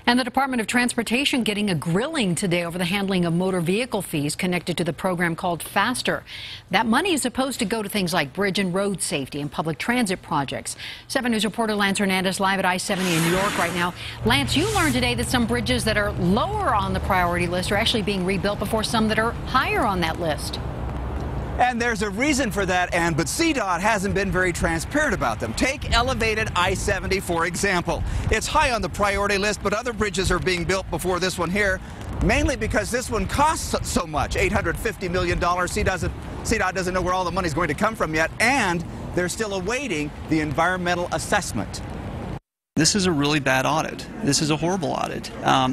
And the Department of Transportation getting a grilling today over the handling of motor vehicle fees connected to the program called Faster. That money is supposed to go to things like bridge and road safety and public transit projects. 7 News reporter Lance Hernandez live at I-70 in New York right now. Lance, you learned today that some bridges that are lower on the priority list are actually being rebuilt before some that are higher on that list. And there's a reason for that, Ann, but CDOT hasn't been very transparent about them. Take elevated I-70, for example. It's high on the priority list, but other bridges are being built before this one here, mainly because this one costs so much, $850 million. CDOT doesn't know where all the money's going to come from yet, and they're still awaiting the environmental assessment. This is a really bad audit. This is a horrible audit.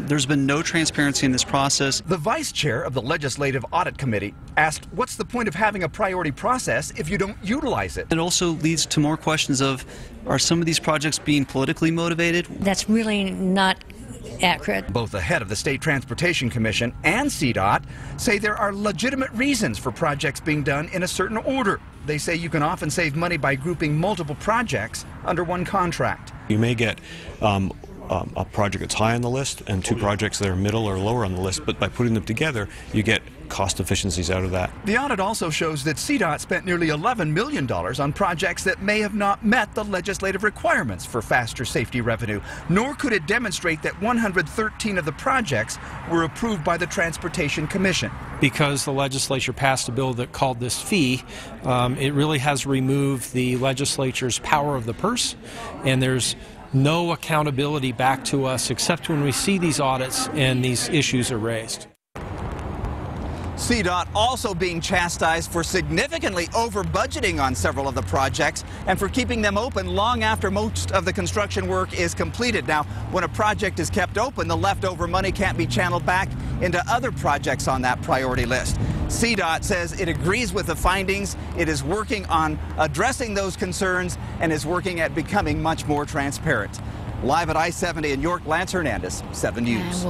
There's been no transparency in this process. The vice chair of the Legislative Audit Committee asked, what's the point of having a priority process if you don't utilize it? It also leads to more questions of, are some of these projects being politically motivated? That's really not accurate. Both the head of the State Transportation Commission and CDOT say there are legitimate reasons for projects being done in a certain order. They say you can often save money by grouping multiple projects under one contract. You may get a project that's high on the list and two projects that are middle or lower on the list, but by putting them together, you get cost efficiencies out of that. The audit also shows that CDOT spent nearly $11 million on projects that may have not met the legislative requirements for faster safety revenue, nor could it demonstrate that 113 of the projects were approved by the Transportation Commission. Because the legislature passed a bill that called this fee, it really has removed the legislature's power of the purse, and there's no accountability back to us except when we see these audits and these issues are raised. CDOT also being chastised for significantly over budgeting on several of the projects and for keeping them open long after most of the construction work is completed. Now, when a project is kept open, the leftover money can't be channeled back into other projects on that priority list. CDOT says it agrees with the findings, it is working on addressing those concerns, and is working at becoming much more transparent. Live at I-70 in York, Lance Hernandez, 7 News.